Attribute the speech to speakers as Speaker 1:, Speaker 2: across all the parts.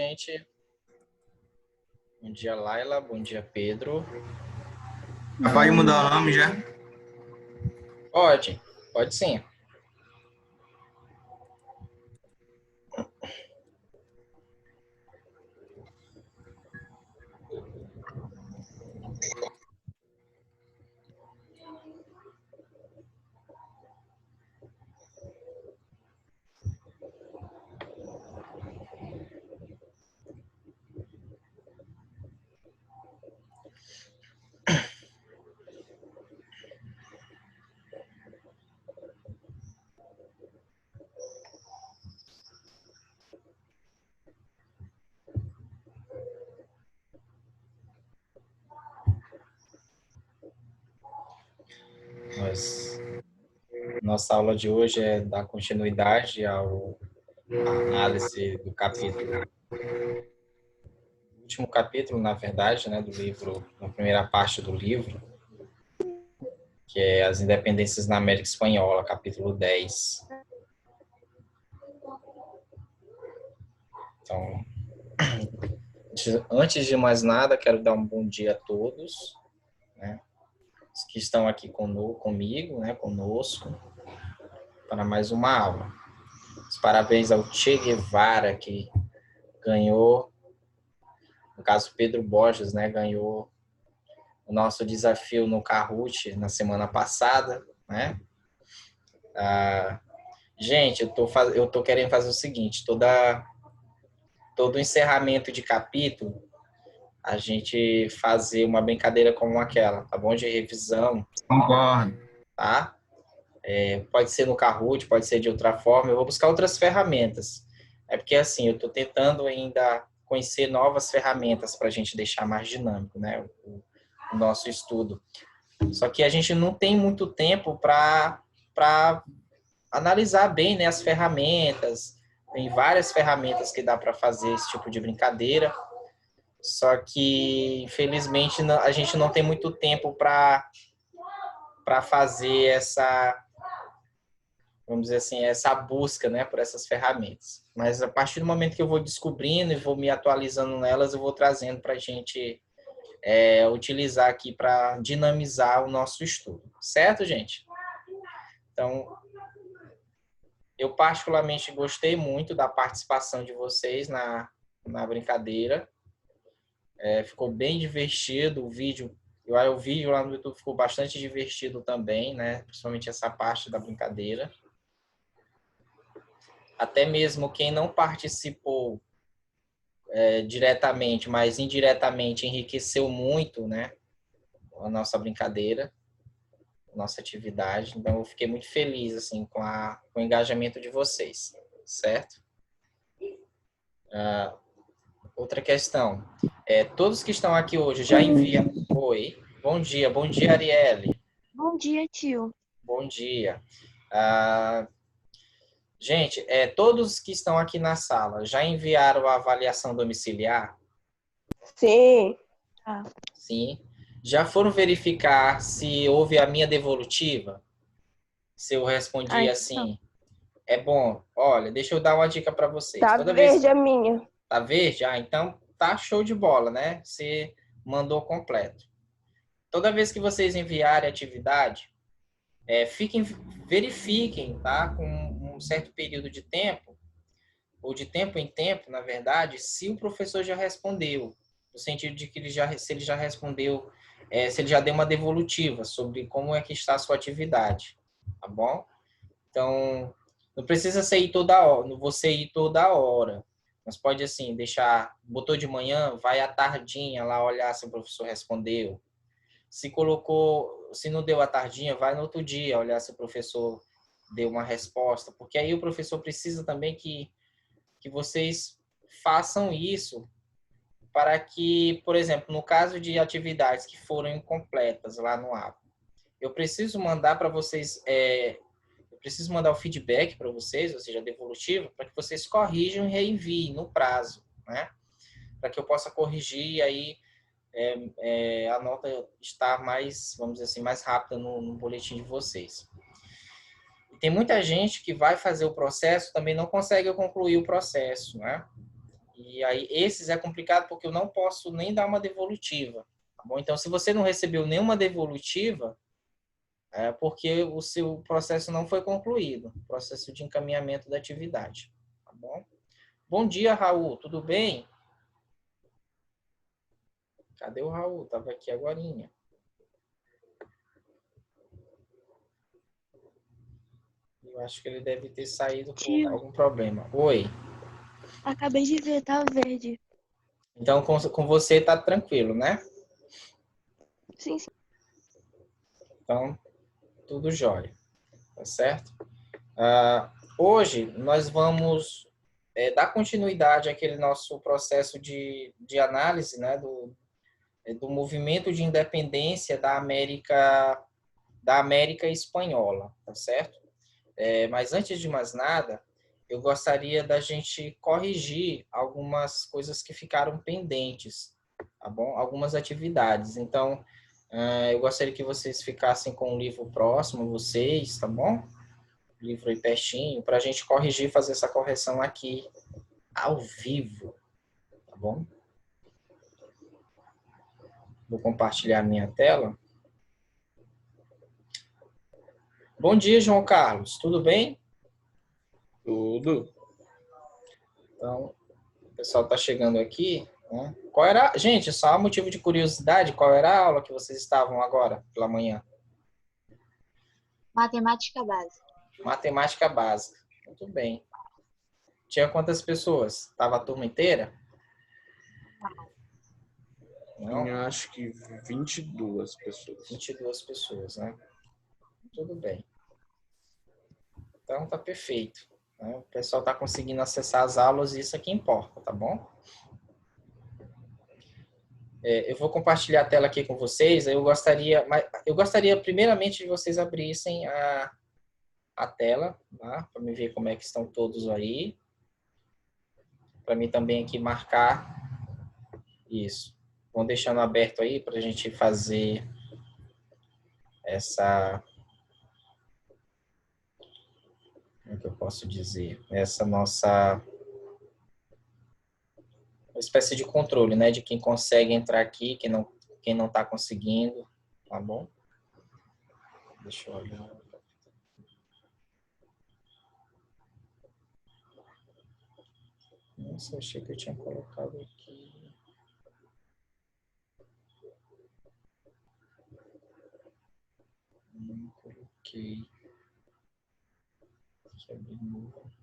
Speaker 1: gente. Bom dia, Laila. Bom dia, Pedro.
Speaker 2: Vai mudar o nome já?
Speaker 1: Pode sim. Nossa aula de hoje é dar continuidade à análise do último capítulo, na verdade, né, do livro, na primeira parte do livro, que é As Independências na América Espanhola, capítulo 10. Então, antes de mais nada, quero dar um bom dia a todos, né, os que estão aqui comigo, né, conosco, para mais uma aula. Os parabéns ao Che Guevara, que ganhou, no caso Pedro Borges, né, ganhou o nosso desafio no Kahoot na semana passada, né? Gente, eu tô querendo fazer o seguinte, todo encerramento de capítulo, a gente fazer uma brincadeira como aquela, tá bom? De revisão,
Speaker 2: Concordo.
Speaker 1: tá? Pode ser no Kahoot, pode ser de outra forma, eu vou buscar outras ferramentas. É porque, assim, eu estou tentando ainda conhecer novas ferramentas para a gente deixar mais dinâmico, né? O nosso estudo. Só que a gente não tem muito tempo para analisar bem, né, as ferramentas. Tem várias ferramentas que dá para fazer esse tipo de brincadeira. Só que, infelizmente, a gente não tem muito tempo para fazer essa, vamos dizer assim, essa busca, né, por essas ferramentas. Mas a partir do momento que eu vou descobrindo e vou me atualizando nelas, eu vou trazendo para a gente utilizar aqui para dinamizar o nosso estudo. Certo, gente? Então, eu particularmente gostei muito da participação de vocês na brincadeira. Ficou bem divertido o vídeo. O vídeo lá no YouTube ficou bastante divertido também, né? Principalmente essa parte da brincadeira. Até mesmo quem não participou diretamente, mas indiretamente enriqueceu muito, né? A nossa brincadeira, a nossa atividade. Então, eu fiquei muito feliz assim com o engajamento de vocês, certo? Outra questão. Todos que estão aqui hoje já enviam. Oi. Bom dia, Arielle.
Speaker 3: Bom dia, tio.
Speaker 1: Bom dia. Gente, todos que estão aqui na sala já enviaram a avaliação domiciliar?
Speaker 3: Sim.
Speaker 1: Sim. Já foram verificar se houve a minha devolutiva? Se eu respondi assim, é bom. Olha, deixa eu dar uma dica para vocês.
Speaker 3: Tá verde a minha.
Speaker 1: Tá verde? Então tá show de bola, né? Você mandou completo. Toda vez que vocês enviarem atividade, verifiquem, tá? Com um certo período de tempo, ou de tempo em tempo, na verdade, se o professor já respondeu, no sentido de que se ele já respondeu, se ele já deu uma devolutiva sobre como é que está a sua atividade, tá bom? Então, não precisa sair toda hora, não você ir toda hora, mas pode assim, botou de manhã, vai à tardinha lá olhar se o professor respondeu. Se não deu à tardinha, vai no outro dia olhar se o professor deu uma resposta, porque aí o professor precisa também que vocês façam isso para que, por exemplo, no caso de atividades que foram incompletas lá no app, eu preciso mandar para vocês, eu preciso mandar o feedback para vocês, ou seja, devolutivo, para que vocês corrijam e reenviem no prazo, né? Para que eu possa corrigir e aí a nota estar mais, vamos dizer assim, mais rápida no boletim de vocês. Tem muita gente que vai fazer o processo também não consegue concluir o processo, né? E aí, esses é complicado porque eu não posso nem dar uma devolutiva. Tá bom? Então, se você não recebeu nenhuma devolutiva, é porque o seu processo não foi concluído, o processo de encaminhamento da atividade. Tá bom? Bom dia, Raul. Tudo bem? Cadê o Raul? Estava aqui agorinha. Eu acho que ele deve ter saído por
Speaker 3: Tio,
Speaker 1: algum problema. Oi.
Speaker 3: acabei de ver, tá verde.
Speaker 1: Então, com você tá tranquilo, né?
Speaker 3: Sim, sim.
Speaker 1: Então, tudo jóia. Tá certo? Hoje, nós vamos dar continuidade àquele nosso processo de análise, né, do movimento de independência da América Espanhola, tá certo? Mas antes de mais nada, eu gostaria da gente corrigir algumas coisas que ficaram pendentes, tá bom? Algumas atividades. Então, eu gostaria que vocês ficassem com o livro próximo, vocês, tá bom? Livro aí pertinho, para a gente corrigir, fazer essa correção aqui ao vivo, tá bom? Vou compartilhar minha tela. Bom dia, João Carlos, tudo bem?
Speaker 4: Tudo.
Speaker 1: Então, o pessoal está chegando aqui, né? Qual era, gente, só motivo de curiosidade, qual era a aula que vocês estavam agora, pela manhã?
Speaker 5: Matemática básica.
Speaker 1: Matemática básica. Muito bem. Tinha quantas pessoas? Tava a turma inteira? Não?
Speaker 4: Tinha acho que 22 pessoas.
Speaker 1: 22 pessoas, né? Tudo bem. Então tá perfeito, né? O pessoal tá conseguindo acessar as aulas e isso é que importa, tá bom? Eu vou compartilhar a tela aqui com vocês. Eu gostaria primeiramente de vocês abrissem a tela, tá? Para me ver como é que estão todos aí. Para mim também aqui marcar isso. Vão deixando aberto aí para a gente fazer essa, como é que eu posso dizer? Essa nossa uma espécie de controle, né? De quem consegue entrar aqui, quem não está conseguindo, tá bom? Deixa eu olhar. Nossa, achei que eu tinha colocado aqui. Não coloquei. Deixa eu abrir de novo.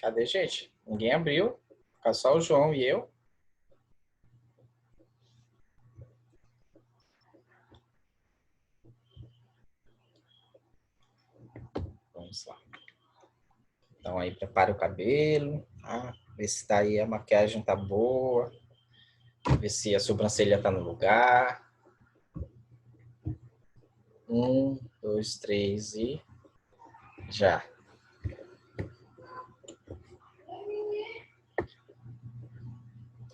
Speaker 1: Cadê, gente? Ninguém abriu. Fica só o João e eu. Vamos lá. Então aí prepara o cabelo, tá? Ver se daí a maquiagem tá boa. Ver se a sobrancelha tá no lugar. 1, 2, 3 e já.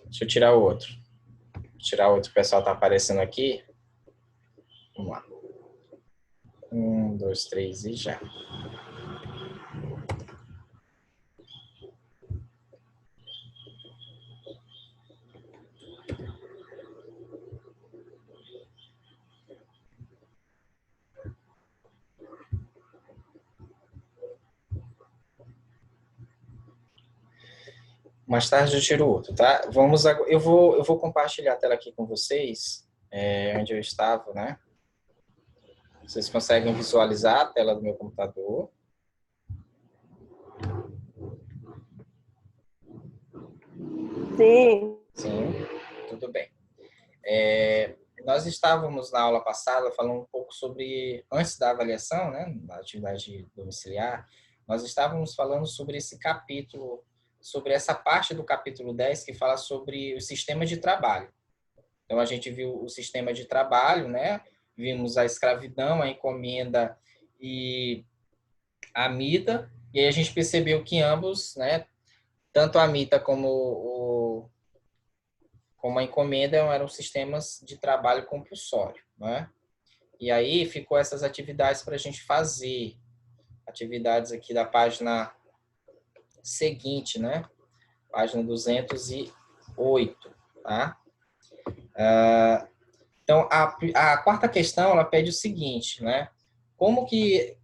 Speaker 1: Deixa eu tirar o outro. Vou tirar o outro que o pessoal tá aparecendo aqui. Vamos lá. 1, 2, 3 e já. Mais tarde eu tiro outro, tá? Vamos agora, eu vou compartilhar a tela aqui com vocês, onde eu estava, né? Vocês conseguem visualizar a tela do meu computador?
Speaker 3: Sim.
Speaker 1: Sim, tudo bem. Nós estávamos na aula passada falando um pouco pouco sobre, antes da avaliação, né, da atividade domiciliar, nós estávamos falando sobre esse capítulo, sobre essa parte do capítulo 10 que fala sobre o sistema de trabalho. Então, a gente viu o sistema de trabalho, né? Vimos a escravidão, a encomenda e a mita, e aí a gente percebeu que ambos, né, tanto a mita como a encomenda eram sistemas de trabalho compulsório, né? E aí ficou essas atividades para a gente fazer, atividades aqui da página seguinte, né? Página 208, tá? Então, a quarta questão, ela pede o seguinte, né? Como que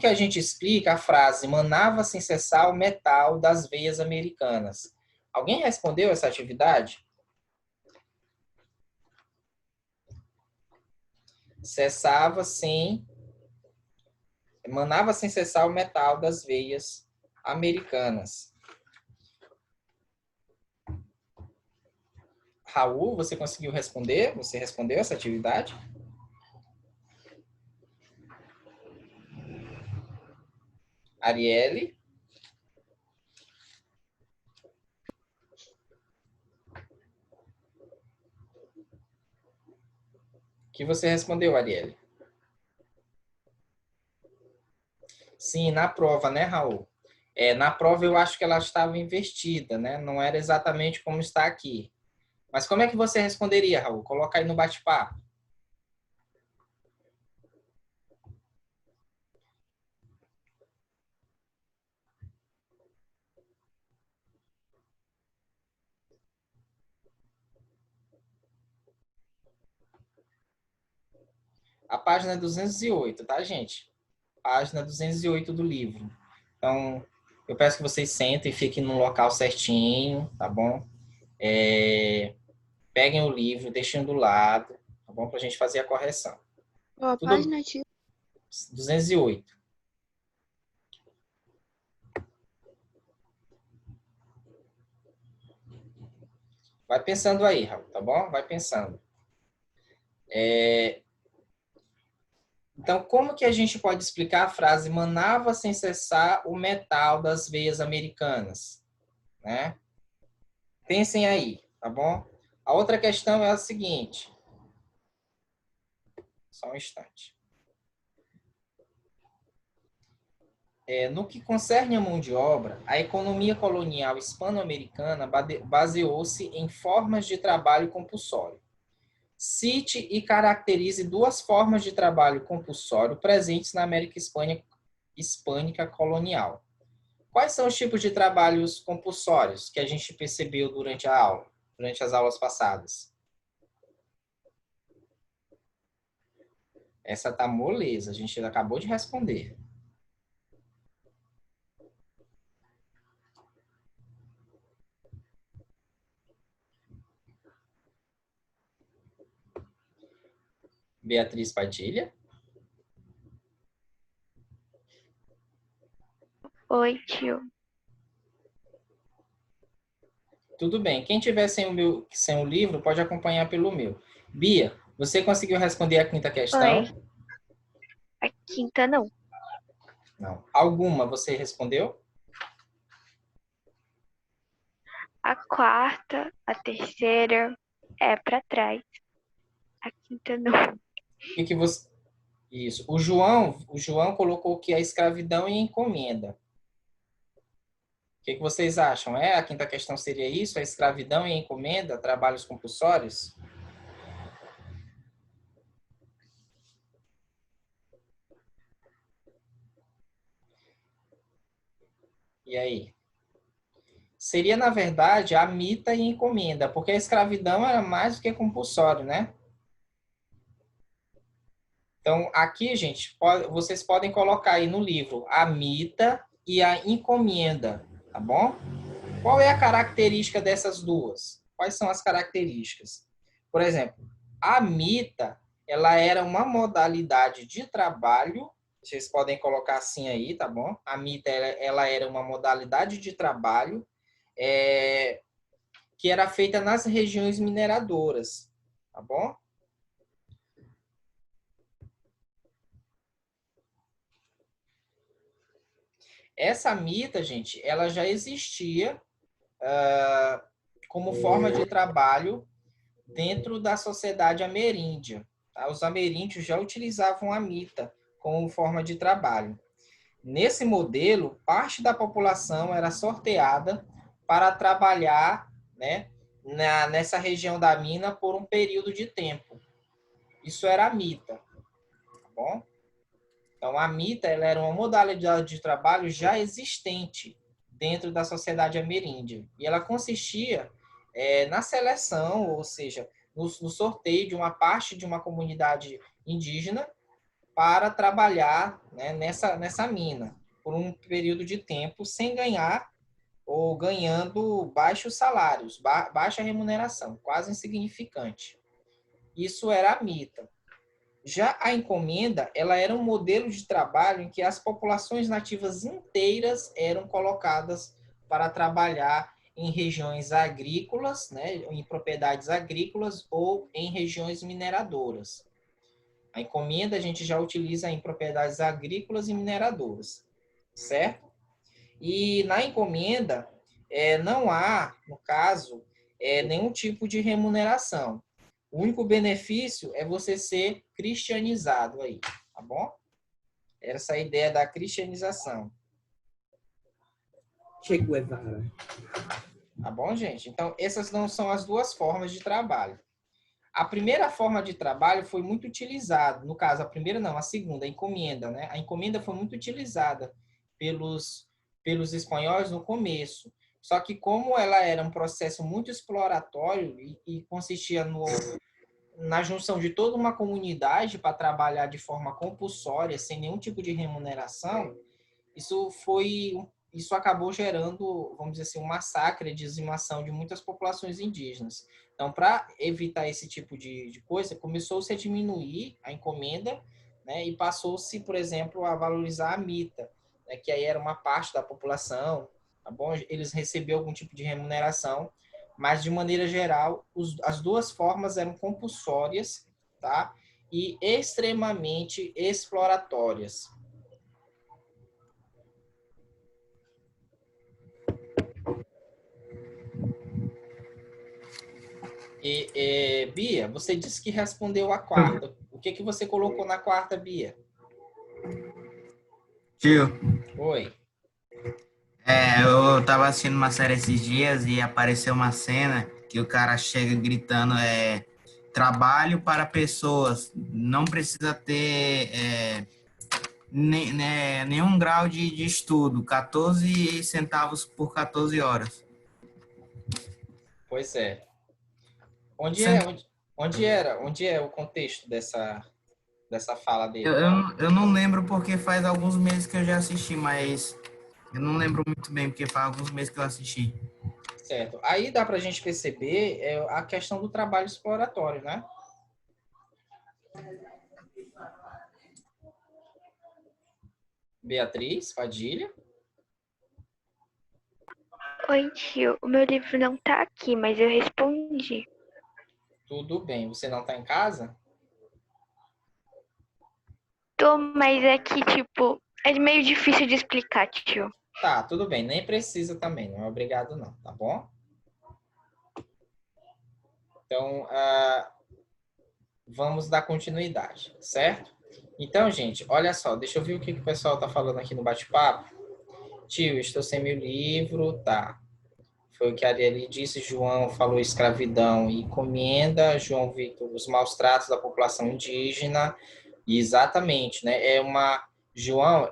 Speaker 1: a gente explica a frase manava sem cessar o metal das veias americanas? Alguém respondeu essa atividade? Manava sem cessar o metal das veias americanas. Raul, você conseguiu responder? Você respondeu essa atividade? Arielle? O que você respondeu, Arielle? Sim, na prova, né, Raul? Na prova eu acho que ela estava invertida, né? Não era exatamente como está aqui. Mas como é que você responderia, Raul? Coloca aí no bate-papo. A página 208, tá, gente? Página 208 do livro. Então, eu peço que vocês sentem e fiquem no local certinho, tá bom? Peguem o livro, deixem do lado, tá bom? Para a gente fazer a correção.
Speaker 3: Ó, a
Speaker 1: Tudo
Speaker 3: página ativa.
Speaker 1: 208. Vai pensando aí, Raul, tá bom? Vai pensando. Então, como que a gente pode explicar a frase manava sem cessar o metal das veias americanas? Né? Pensem aí, tá bom? A outra questão é a seguinte. Só um instante. No que concerne à mão de obra, a economia colonial hispano-americana baseou-se em formas de trabalho compulsório. Cite e caracterize duas formas de trabalho compulsório presentes na América hispânica colonial. Quais são os tipos de trabalhos compulsórios que a gente percebeu durante a aula, durante as aulas passadas? Essa tá moleza, a gente acabou de responder. Beatriz Padilha?
Speaker 3: Oi, tio.
Speaker 1: Tudo bem. Quem tiver sem o livro pode acompanhar pelo meu. Bia, você conseguiu responder a quinta questão?
Speaker 3: Oi. A quinta não.
Speaker 1: Não. Alguma você respondeu?
Speaker 3: A quarta, a terceira é pra trás. A quinta não.
Speaker 1: O que você... Isso. O João colocou que a escravidão e a encomenda. O que vocês acham? A quinta questão seria isso? A escravidão e a encomenda, trabalhos compulsórios? E aí? Seria, na verdade, a mita e a encomenda, porque a escravidão era mais do que compulsório, né? Então, aqui, gente, vocês podem colocar aí no livro a mita e a encomenda, tá bom? Qual é a característica dessas duas? Quais são as características? Por exemplo, a mita, ela era uma modalidade de trabalho, vocês podem colocar assim aí, tá bom? A mita, ela era uma modalidade de trabalho que era feita nas regiões mineradoras, tá bom? Essa mita, gente, ela já existia como forma de trabalho dentro da sociedade ameríndia. Tá? Os ameríndios já utilizavam a mita como forma de trabalho. Nesse modelo, parte da população era sorteada para trabalhar, né, nessa região da mina por um período de tempo. Isso era a mita, tá bom? Então, a mita ela era uma modalidade de trabalho já existente dentro da sociedade ameríndia. E ela consistia na seleção, ou seja, no sorteio de uma parte de uma comunidade indígena para trabalhar, né, nessa mina por um período de tempo sem ganhar ou ganhando baixos salários, baixa remuneração, quase insignificante. Isso era a mita. Já a encomenda, ela era um modelo de trabalho em que as populações nativas inteiras eram colocadas para trabalhar em regiões agrícolas, né, em propriedades agrícolas ou em regiões mineradoras. A encomenda a gente já utiliza em propriedades agrícolas e mineradoras, certo? E na encomenda não há, no caso, nenhum tipo de remuneração. O único benefício é você ser cristianizado aí, tá bom? Essa é a ideia da cristianização.
Speaker 5: Che Guevara.
Speaker 1: Tá bom, gente? Então, essas não são as duas formas de trabalho. A primeira forma de trabalho foi muito utilizada, no caso, a primeira não, a segunda, a encomenda, né? A encomenda foi muito utilizada pelos espanhóis no começo. Só que como ela era um processo muito exploratório e consistia na junção de toda uma comunidade para trabalhar de forma compulsória, sem nenhum tipo de remuneração, isso acabou gerando, vamos dizer assim, um massacre, a dizimação de muitas populações indígenas. Então, para evitar esse tipo de coisa, começou-se a diminuir a encomenda, né, e passou-se, por exemplo, a valorizar a mita, né, que aí era uma parte da população, tá bom? Eles recebiam algum tipo de remuneração, mas, de maneira geral, as duas formas eram compulsórias, tá? E extremamente exploratórias. Bia, você disse que respondeu a quarta. O que você colocou na quarta, Bia?
Speaker 2: Tio,
Speaker 1: Oi.
Speaker 2: eu tava assistindo uma série esses dias e apareceu uma cena que o cara chega gritando, trabalho para pessoas, não precisa ter nenhum grau de estudo, 14 centavos por 14 horas.
Speaker 1: Pois é. Onde
Speaker 2: Cent-
Speaker 1: é, onde é o contexto dessa fala
Speaker 2: Eu,
Speaker 1: dele?
Speaker 2: eu não lembro porque faz alguns meses que eu já assisti, mas eu não lembro muito bem porque faz alguns meses que eu assisti.
Speaker 1: Certo. Aí dá para a gente perceber a questão do trabalho exploratório, né? Beatriz Padilha.
Speaker 3: Oi, tio. O meu livro não tá aqui, mas eu respondi.
Speaker 1: Tudo bem. Você não está em casa?
Speaker 3: Tô, mas é que, tipo, é meio difícil de explicar, tio.
Speaker 1: Tá, tudo bem. Nem precisa também. Não é obrigado não, tá bom? Então, vamos dar continuidade, certo? Então, gente, olha só. Deixa eu ver o que o pessoal tá falando aqui no bate-papo. Tio, estou sem meu livro, tá. Foi o que a Arieli disse. João falou escravidão e encomenda. João Victor, os maus tratos da população indígena. E exatamente, né? João,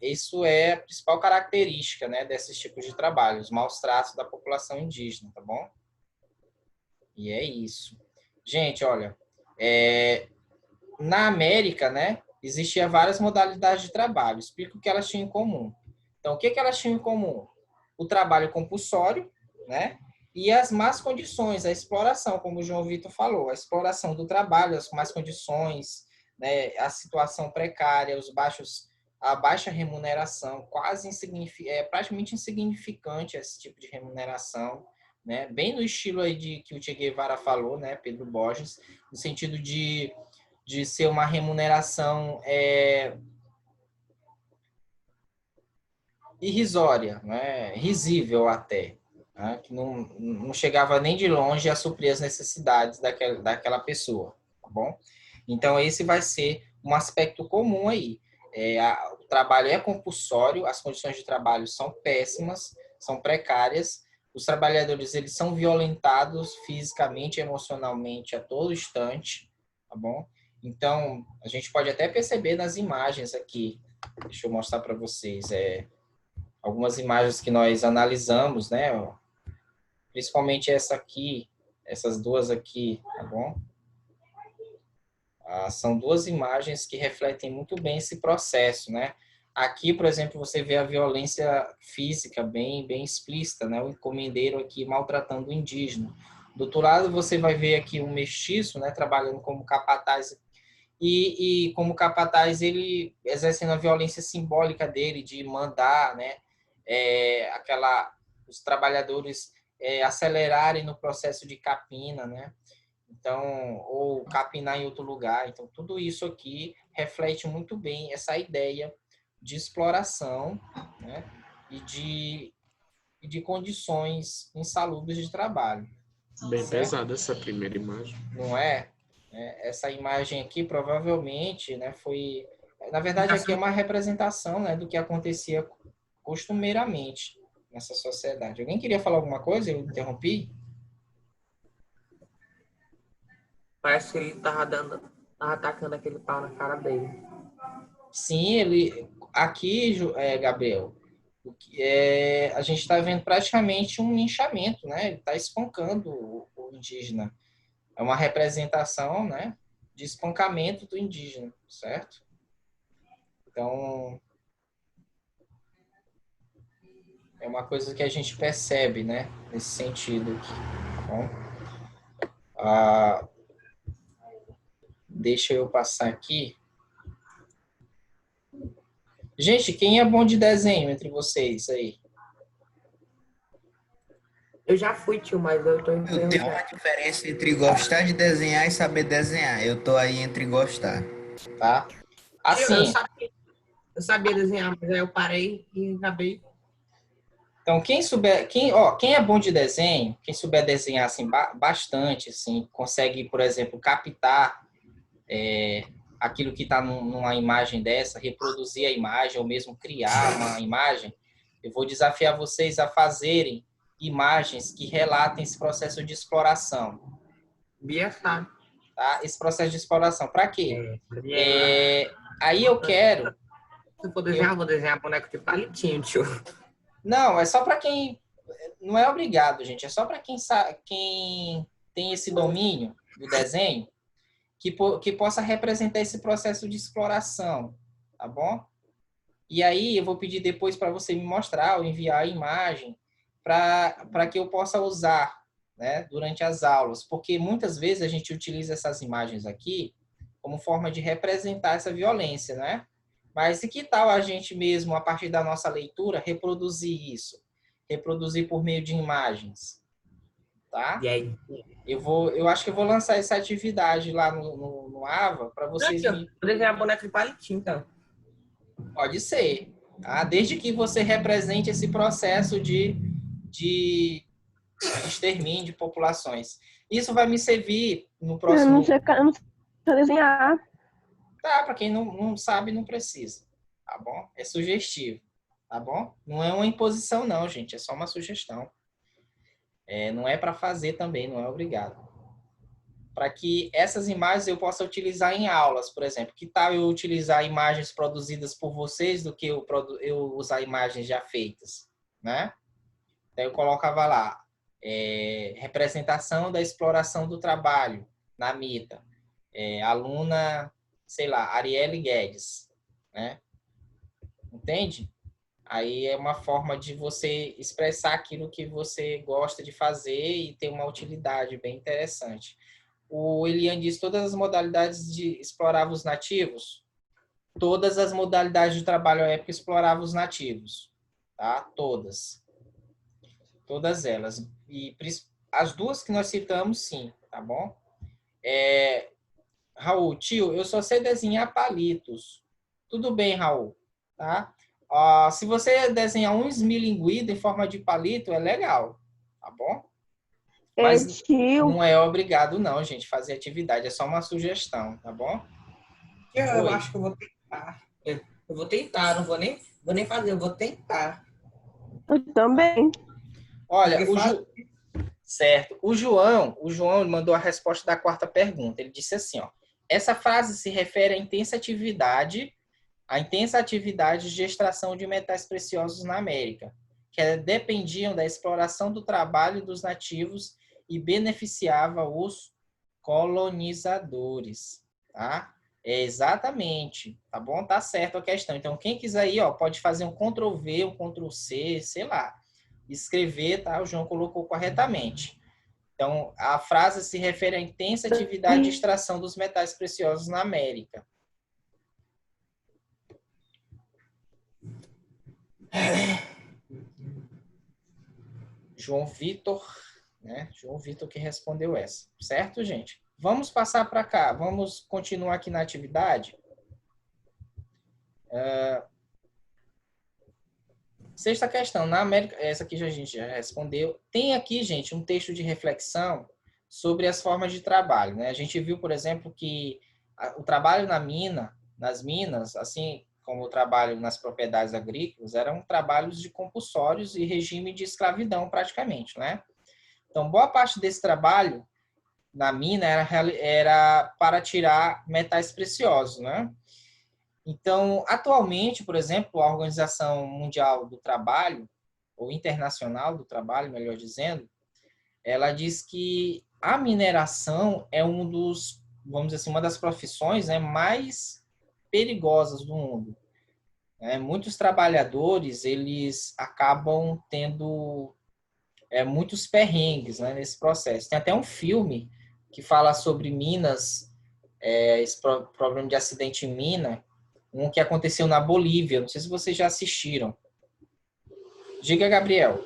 Speaker 1: isso é a principal característica, né, desses tipos de trabalho, os maus tratos da população indígena, tá bom? E é isso. Gente, olha, na América, né, existia várias modalidades de trabalho. Explico o que elas tinham em comum. Então, o que elas tinham em comum? O trabalho compulsório, né? E as más condições, a exploração, como o João Vitor falou, a exploração do trabalho, as más condições, né? A situação precária, a baixa remuneração, praticamente insignificante esse tipo de remuneração, né? Bem no estilo aí que o Che Guevara falou, né? Pedro Borges, no sentido de ser uma remuneração irrisória, né? Risível até, né? Que não chegava nem de longe a suprir as necessidades daquela pessoa, tá bom? Então, esse vai ser um aspecto comum aí. O trabalho é compulsório, as condições de trabalho são péssimas, são precárias, os trabalhadores eles são violentados fisicamente, emocionalmente a todo instante, tá bom? Então, a gente pode até perceber nas imagens aqui, deixa eu mostrar para vocês, algumas imagens que nós analisamos, né? Principalmente essa aqui, essas duas aqui, tá bom? São duas imagens que refletem muito bem esse processo, né? Aqui, por exemplo, você vê a violência física bem explícita, né? O encomendeiro aqui maltratando o indígena. Do outro lado, você vai ver aqui um mestiço, né? Trabalhando como capataz e como capataz ele exercendo a violência simbólica dele de mandar, né? Os trabalhadores acelerarem no processo de capina, né? Então, ou capinar em outro lugar. Então, tudo isso aqui reflete muito bem essa ideia de exploração, né? e de condições insalubres de trabalho.
Speaker 4: Bem
Speaker 1: Certo?
Speaker 4: pesada essa primeira imagem.
Speaker 1: Não é? Essa imagem aqui provavelmente, né, foi... Na verdade, aqui é uma representação, né, do que acontecia costumeiramente nessa sociedade. Alguém queria falar alguma coisa? Eu interrompi?
Speaker 5: Parece que ele tava atacando aquele pau na cara dele.
Speaker 1: Sim, aqui, Gabriel, a gente está vendo praticamente um linchamento, né? Ele está espancando o indígena. É uma representação, né, de espancamento do indígena, certo? Então, é uma coisa que a gente percebe, né, nesse sentido aqui. Tá bom? Deixa eu passar aqui. Gente, quem é bom de desenho entre vocês aí?
Speaker 5: Eu já fui, tio, mas eu tô
Speaker 2: Eu tenho uma
Speaker 5: enferrujado.
Speaker 2: diferença entre gostar de desenhar e saber desenhar. Eu tô aí entre gostar.
Speaker 1: Tá?
Speaker 5: Eu
Speaker 1: Assim,
Speaker 5: sabia desenhar, mas aí eu parei e acabei.
Speaker 1: então quem é bom de desenho, quem souber desenhar assim bastante, assim, consegue, por exemplo, captar aquilo que está numa imagem dessa, reproduzir a imagem ou mesmo criar uma imagem, eu vou desafiar vocês a fazerem imagens que relatem esse processo de exploração,
Speaker 5: Bia sabe.
Speaker 1: tá? Esse processo de exploração. Para quê?
Speaker 5: É,
Speaker 1: Aí eu quero...
Speaker 5: se eu for desenhar, eu vou desenhar boneco de palitinho, tio.
Speaker 1: Não, é só para quem... Não é obrigado, gente. É só para quem tem esse domínio do desenho que possa representar esse processo de exploração, tá bom? E aí eu vou pedir depois para você me mostrar ou enviar a imagem para que eu possa usar, né, durante as aulas, porque muitas vezes a gente utiliza essas imagens aqui como forma de representar essa violência, né? Mas e que tal a gente mesmo, a partir da nossa leitura, reproduzir isso? Reproduzir por meio de imagens, tá?
Speaker 5: E aí?
Speaker 1: Eu acho que eu vou lançar essa atividade lá no AVA para
Speaker 5: Não,
Speaker 1: vocês
Speaker 5: tio,
Speaker 1: me...
Speaker 5: vou desenhar boneco de palitinho, então.
Speaker 1: Pode ser, tá? Desde que você represente esse processo de extermínio de populações. Isso vai me servir no
Speaker 6: Eu
Speaker 1: próximo...
Speaker 6: não sei desenhar.
Speaker 1: Tá, para quem não sabe, não precisa, tá bom? É sugestivo, tá bom? Não é uma imposição não, gente, é só uma sugestão. Não é para fazer também, não é obrigado. Para que essas imagens eu possa utilizar em aulas, por exemplo. Que tal eu utilizar imagens produzidas por vocês do que eu usar imagens já feitas, né? Daí eu colocava lá, representação da exploração do trabalho na Mita. Aluna, sei lá, Arielle Guedes, né? Entende? Aí é uma forma de você expressar aquilo que você gosta de fazer e ter uma utilidade bem interessante. O Elian diz todas as modalidades de explorar os nativos. Todas as modalidades de trabalho à época exploravam os nativos. Tá? Todas. Todas elas. E as duas que nós citamos, sim. Tá bom? Raul, tio, eu só sei desenhar palitos. Tudo bem, Raul. Tá? Se você desenhar um esmilinguido em forma de palito, é legal, tá bom? Mas
Speaker 6: Tio,
Speaker 1: não é obrigado não, gente, fazer atividade. É só uma sugestão, tá bom?
Speaker 5: Eu
Speaker 1: Oi.
Speaker 5: acho que eu vou tentar. Eu vou tentar, não vou nem fazer, eu vou tentar.
Speaker 6: eu também.
Speaker 1: Olha,
Speaker 5: Porque
Speaker 1: certo. O João ele mandou a resposta da quarta pergunta. Ele disse assim, ó: essa frase se refere à intensa atividade de extração de metais preciosos na América, que dependiam da exploração do trabalho dos nativos e beneficiava os colonizadores, tá? É exatamente, tá bom? Tá certo a questão. Então, quem quiser aí, ó, pode fazer um Ctrl+V, um Ctrl+C, sei lá, escrever, tá? O João colocou corretamente. Então, a frase se refere à intensa atividade de extração dos metais preciosos na América. João Vitor, né? João Vitor que respondeu essa. Certo, gente? Vamos passar para cá. Vamos continuar aqui na atividade. Sexta questão. Na América, essa aqui a gente já respondeu. Tem aqui, gente, um texto de reflexão sobre as formas de trabalho, né? A gente viu, por exemplo, que o trabalho nas minas, assim como o trabalho nas propriedades agrícolas, eram trabalhos de compulsórios e regime de escravidão, praticamente, né? Então, boa parte desse trabalho na mina era para tirar metais preciosos, né? Então, atualmente, por exemplo, a Organização Mundial do Trabalho, ou Internacional do Trabalho, melhor dizendo, ela diz que a mineração é vamos dizer assim, uma das profissões, né, mais perigosas do mundo. Muitos trabalhadores, eles acabam tendo muitos perrengues, né, nesse processo. Tem até um filme que fala sobre minas, esse problema de acidente em mina, um que aconteceu na Bolívia. Não sei se vocês já assistiram. Diga, Gabriel.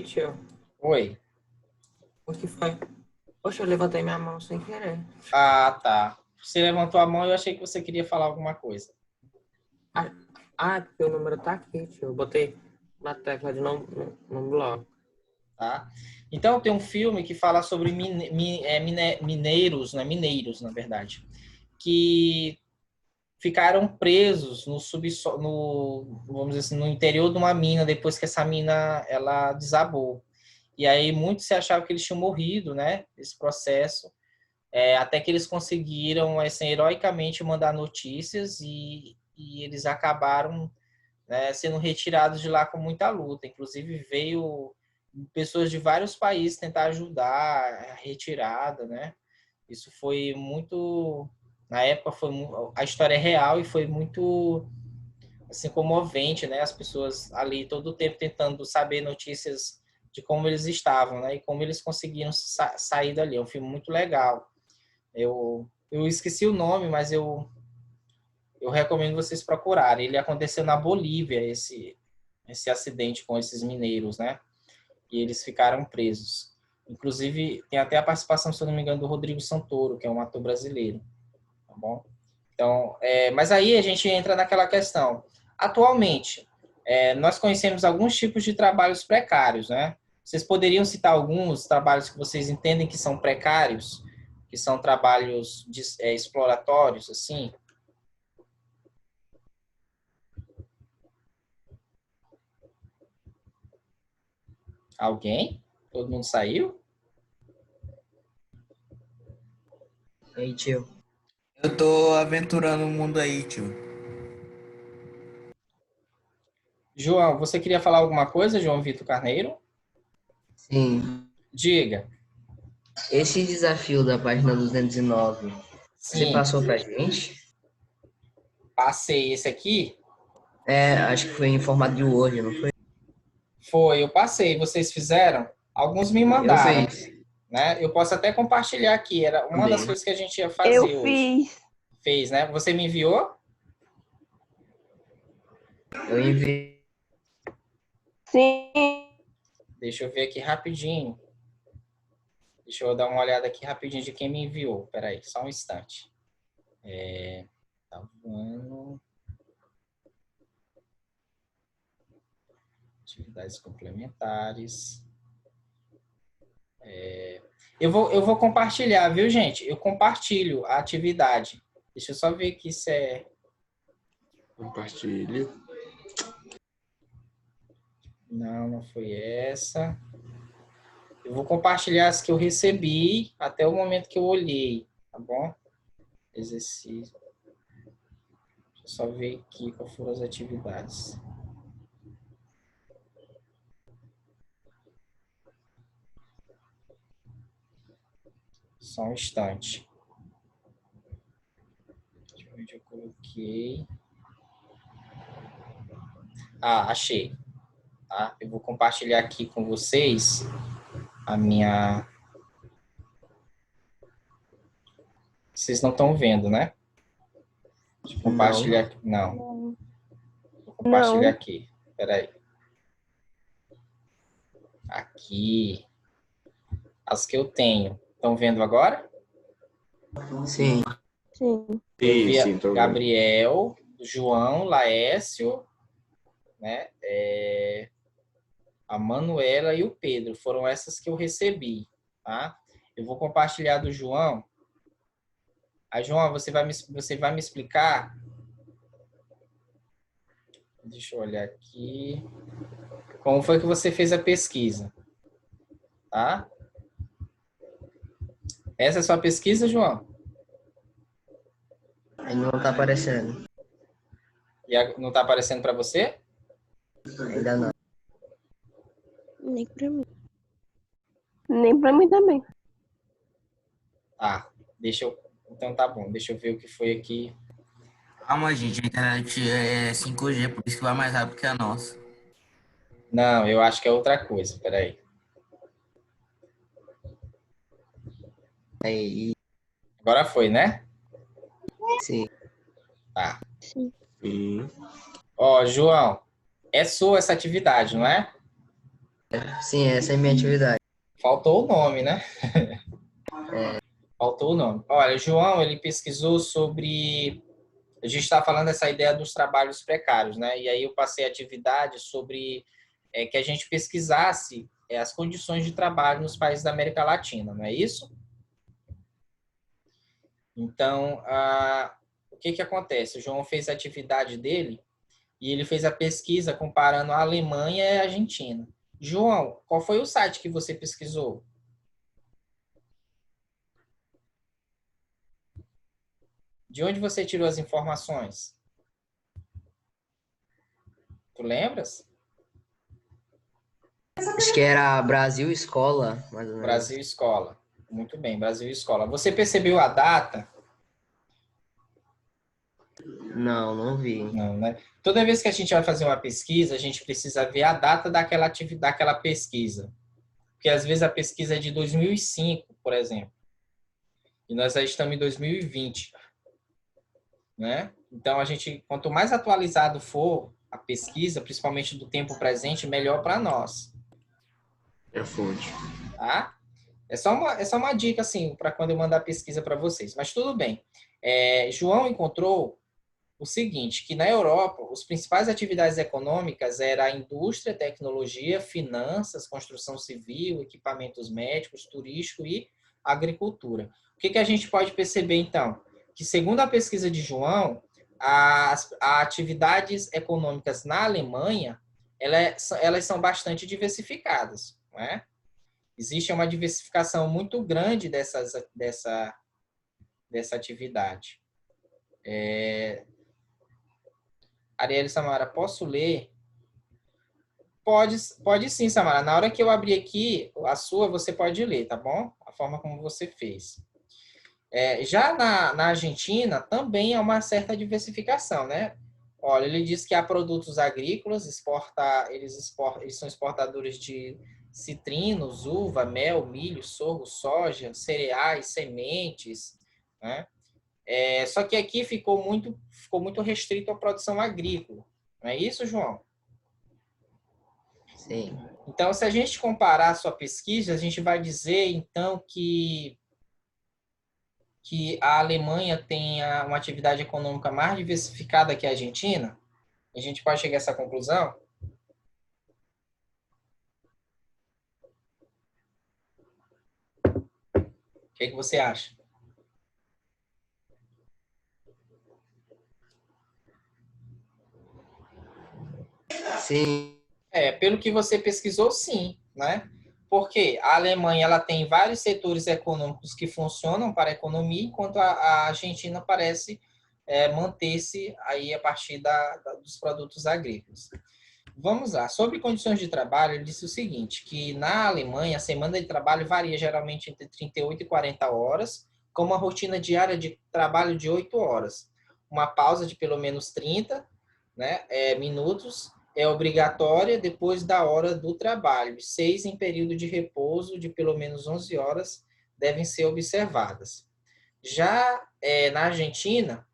Speaker 5: tio,
Speaker 1: Oi.
Speaker 5: o que foi? Poxa, eu levantei minha mão sem querer.
Speaker 1: Ah, tá. Você levantou a mão e eu achei que você queria falar alguma coisa.
Speaker 5: Porque o número tá aqui, tio. Eu botei na tecla de não bloco.
Speaker 1: Tá? Então, tem um filme que fala sobre mineiros, né? Mineiros, na verdade, que ficaram presos vamos dizer assim, no interior de uma mina depois que essa mina ela desabou. E aí muitos se achavam que eles tinham morrido, né? Esse processo, até que eles conseguiram assim, heroicamente mandar notícias e eles acabaram, né, sendo retirados de lá com muita luta. Inclusive veio pessoas de vários países tentar ajudar a retirada, né? Isso foi muito, na época a história é real e foi muito assim comovente, né? As pessoas ali todo o tempo tentando saber notícias de como eles estavam, né? E como eles conseguiram sair dali. É um filme muito legal. Eu esqueci o nome, mas eu recomendo vocês procurarem. Ele aconteceu na Bolívia, esse acidente com esses mineiros, né? E eles ficaram presos. Inclusive, tem até a participação, se eu não me engano, do Rodrigo Santoro, que é um ator brasileiro, tá bom? Então, mas aí a gente entra naquela questão. Atualmente, nós conhecemos alguns tipos de trabalhos precários, né? Vocês poderiam citar alguns trabalhos que vocês entendem que são precários, que são trabalhos exploratórios, assim? Alguém? Todo mundo saiu?
Speaker 2: Aí, tio. Eu tô aventurando o mundo aí, tio.
Speaker 1: João, você queria falar alguma coisa, João Vitor Carneiro?
Speaker 7: Sim,
Speaker 1: Diga.
Speaker 7: esse desafio da página 209, você
Speaker 1: Sim,
Speaker 7: passou pra gente?
Speaker 1: passei esse aqui.
Speaker 7: Acho que foi em formato de Word, não foi?
Speaker 1: Eu passei. Vocês fizeram? Alguns me
Speaker 7: Eu
Speaker 1: mandaram,
Speaker 7: fiz
Speaker 1: né? Eu posso até compartilhar aqui. Era uma das
Speaker 7: também.
Speaker 1: coisas que a gente ia
Speaker 6: Eu
Speaker 1: fazer hoje.
Speaker 6: fiz.
Speaker 1: Fez, né? Você me enviou?
Speaker 7: Eu enviei.
Speaker 6: Sim.
Speaker 1: Deixa eu ver aqui rapidinho. Deixa eu dar uma olhada aqui rapidinho de quem me enviou. Espera aí, só um instante. Tá voando. Atividades complementares. Eu vou compartilhar, viu, gente? Eu compartilho a atividade. Deixa eu só ver aqui se é...
Speaker 4: Compartilhe.
Speaker 1: Não, não foi essa. Eu vou compartilhar as que eu recebi até o momento que eu olhei, tá bom? Exercício. Deixa eu só ver aqui quais foram as atividades. Só um instante. Deixa eu ver onde eu coloquei. Ah, achei. Tá? Eu vou compartilhar aqui com vocês a minha... Vocês não estão vendo, né? Deixa eu compartilhar aqui. Não. Vou compartilhar aqui. Espera aí. Aqui. As que eu tenho. Estão vendo agora?
Speaker 7: Sim.
Speaker 6: Sim.
Speaker 1: Eu vi
Speaker 4: Sim, tô vendo.
Speaker 1: Gabriel, João, Laércio, né? A Manuela e o Pedro. Foram essas que eu recebi, tá? Eu vou compartilhar do João. João, você vai me explicar? Deixa eu olhar aqui. Como foi que você fez a pesquisa? Tá? Essa é a sua pesquisa, João?
Speaker 7: Ainda não tá aparecendo.
Speaker 1: Não está aparecendo para você?
Speaker 7: Ainda não.
Speaker 6: Nem pra mim. Nem pra mim também.
Speaker 1: Tá. Então tá bom. Deixa eu ver o que foi aqui.
Speaker 2: Calma, gente, a internet é 5G, por isso que vai mais rápido que a nossa.
Speaker 1: Não, eu acho que é outra coisa. Peraí.
Speaker 7: Aí,
Speaker 1: Agora foi, né?
Speaker 7: sim.
Speaker 1: Tá.
Speaker 6: Sim.
Speaker 4: Sim.
Speaker 1: Ó, João, é sua essa atividade, não é?
Speaker 7: Sim, essa é a minha atividade.
Speaker 1: Faltou o nome, né? Faltou o nome. Olha, o João, ele pesquisou sobre... A gente está falando dessa ideia dos trabalhos precários, né? E aí eu passei a atividade sobre que a gente pesquisasse as condições de trabalho nos países da América Latina, não é isso? Então, o que acontece? O João fez a atividade dele e ele fez a pesquisa comparando a Alemanha e a Argentina. João, qual foi o site que você pesquisou? De onde você tirou as informações? Tu lembras?
Speaker 7: Acho que era Brasil Escola, mais ou menos.
Speaker 1: Brasil Escola. Muito bem, Brasil Escola. Você percebeu a data?
Speaker 7: Não, não vi.
Speaker 1: Não, né? Toda vez que a gente vai fazer uma pesquisa, a gente precisa ver a data daquela daquela pesquisa. Porque às vezes a pesquisa é de 2005, por exemplo. E nós já estamos em 2020, né? Então quanto mais atualizado for a pesquisa, principalmente do tempo presente, melhor para nós.
Speaker 4: É a fonte.
Speaker 1: Tá? É só uma dica, assim, para quando eu mandar a pesquisa para vocês. Mas tudo bem. João encontrou o seguinte, que na Europa, as principais atividades econômicas eram a indústria, tecnologia, finanças, construção civil, equipamentos médicos, turístico e agricultura. O que a gente pode perceber, então? Que, segundo a pesquisa de João, as atividades econômicas na Alemanha, elas são bastante diversificadas, não é? Existe uma diversificação muito grande dessa atividade. Arielle Samara, posso ler? Pode sim, Samara. Na hora que eu abrir aqui a sua, você pode ler, tá bom? A forma como você fez. Já na Argentina, também há uma certa diversificação, né? Olha, ele diz que há produtos agrícolas, eles são exportadores de citrinos, uva, mel, milho, sorgo, soja, cereais, sementes, né? Só que aqui ficou muito restrito à produção agrícola. Não é isso, João?
Speaker 7: Sim.
Speaker 1: Então, se a gente comparar a sua pesquisa, a gente vai dizer, então, que a Alemanha tem uma atividade econômica mais diversificada que a Argentina? A gente pode chegar a essa conclusão? O que você acha?
Speaker 7: Sim.
Speaker 1: Pelo que você pesquisou, sim, né? Porque a Alemanha ela tem vários setores econômicos que funcionam para a economia, enquanto a Argentina parece manter-se aí a partir dos produtos agrícolas. Vamos lá. Sobre condições de trabalho, ele disse o seguinte, que na Alemanha a semana de trabalho varia geralmente entre 38 e 40 horas, com uma rotina diária de trabalho de 8 horas. Uma pausa de pelo menos 30, né, minutos é obrigatória depois da hora do trabalho. 6 em período de repouso de pelo menos 11 horas devem ser observadas. Já na Argentina,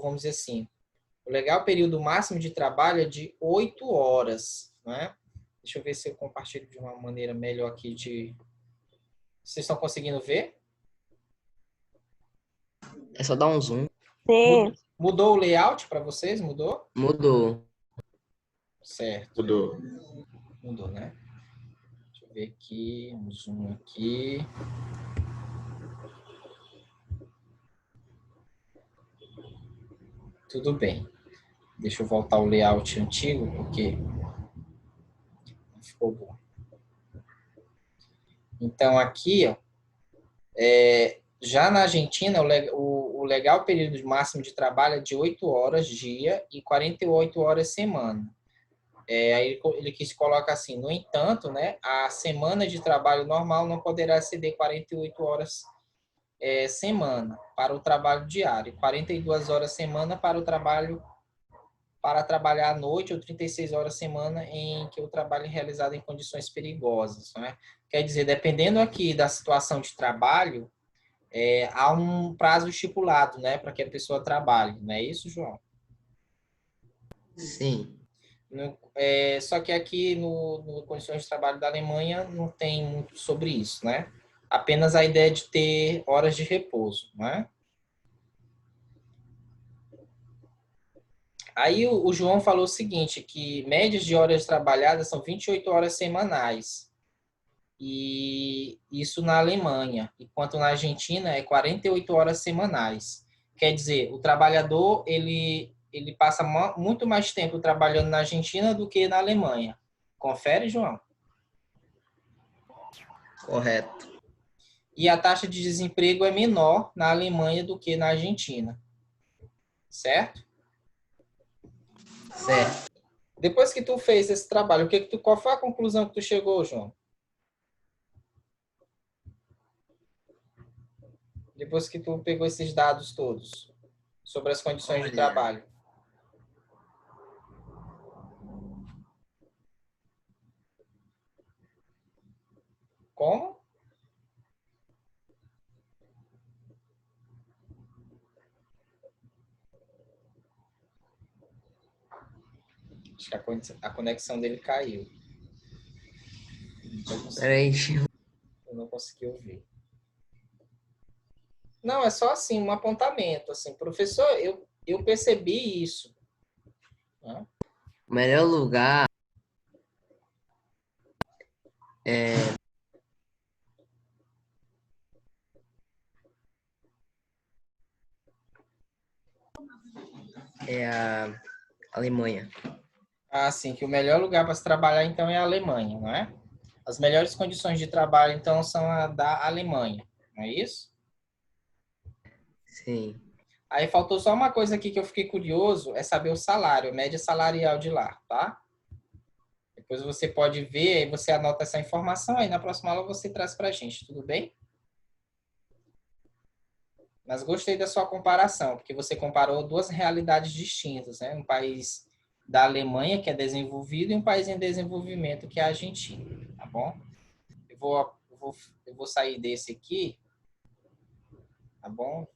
Speaker 1: vamos dizer assim, o legal período máximo de trabalho é de 8 horas, né? Deixa eu ver se eu compartilho de uma maneira melhor aqui de... Vocês estão conseguindo ver?
Speaker 7: É só dar um zoom.
Speaker 6: Sim.
Speaker 1: Mudou o layout para vocês? Mudou?
Speaker 7: Mudou.
Speaker 1: Certo.
Speaker 4: Mudou.
Speaker 1: Mudou, né? Deixa eu ver aqui, um zoom aqui. Tudo bem. Deixa eu voltar ao layout antigo, porque ficou bom. Então, aqui, ó, já na Argentina, o legal período máximo de trabalho é de 8 horas dia e 48 horas semana. Aí ele quis colocar assim, no entanto, né, a semana de trabalho normal não poderá exceder 48 horas semana para o trabalho diário, 42 horas semana para trabalhar à noite ou 36 horas semana em que o trabalho é realizado em condições perigosas, né? Quer dizer, dependendo aqui da situação de trabalho, há um prazo estipulado, né, para que a pessoa trabalhe, não é isso, João?
Speaker 7: Sim.
Speaker 1: Só que aqui no Condições de Trabalho da Alemanha não tem muito sobre isso, né? Apenas a ideia de ter horas de repouso, né? Aí o João falou o seguinte, que médias de horas trabalhadas são 28 horas semanais. E isso na Alemanha, enquanto na Argentina é 48 horas semanais. Quer dizer, o trabalhador ele passa muito mais tempo trabalhando na Argentina do que na Alemanha. Confere, João?
Speaker 7: Correto.
Speaker 1: E a taxa de desemprego é menor na Alemanha do que na Argentina. Certo?
Speaker 7: Certo.
Speaker 1: Depois que tu fez esse trabalho, qual foi a conclusão que tu chegou, João? Depois que tu pegou esses dados todos sobre as condições de trabalho. Como? Acho que a conexão dele caiu.
Speaker 7: Peraí.
Speaker 1: Eu não consegui ouvir. Não, é só assim, um apontamento. Assim, professor, eu percebi isso. Né?
Speaker 7: O melhor lugar é a Alemanha.
Speaker 1: Ah, sim, que o melhor lugar para se trabalhar, então, é a Alemanha, não é? As melhores condições de trabalho, então, são a da Alemanha, não é isso?
Speaker 7: Sim.
Speaker 1: Aí faltou só uma coisa aqui que eu fiquei curioso, é saber o salário, a média salarial de lá, tá? Depois você pode ver, aí você anota essa informação, aí na próxima aula você traz pra gente, tudo bem? Mas gostei da sua comparação, porque você comparou duas realidades distintas, né? Um país da Alemanha, que é desenvolvido, e um país em desenvolvimento, que é a Argentina, tá bom? Eu vou sair desse aqui, tá bom?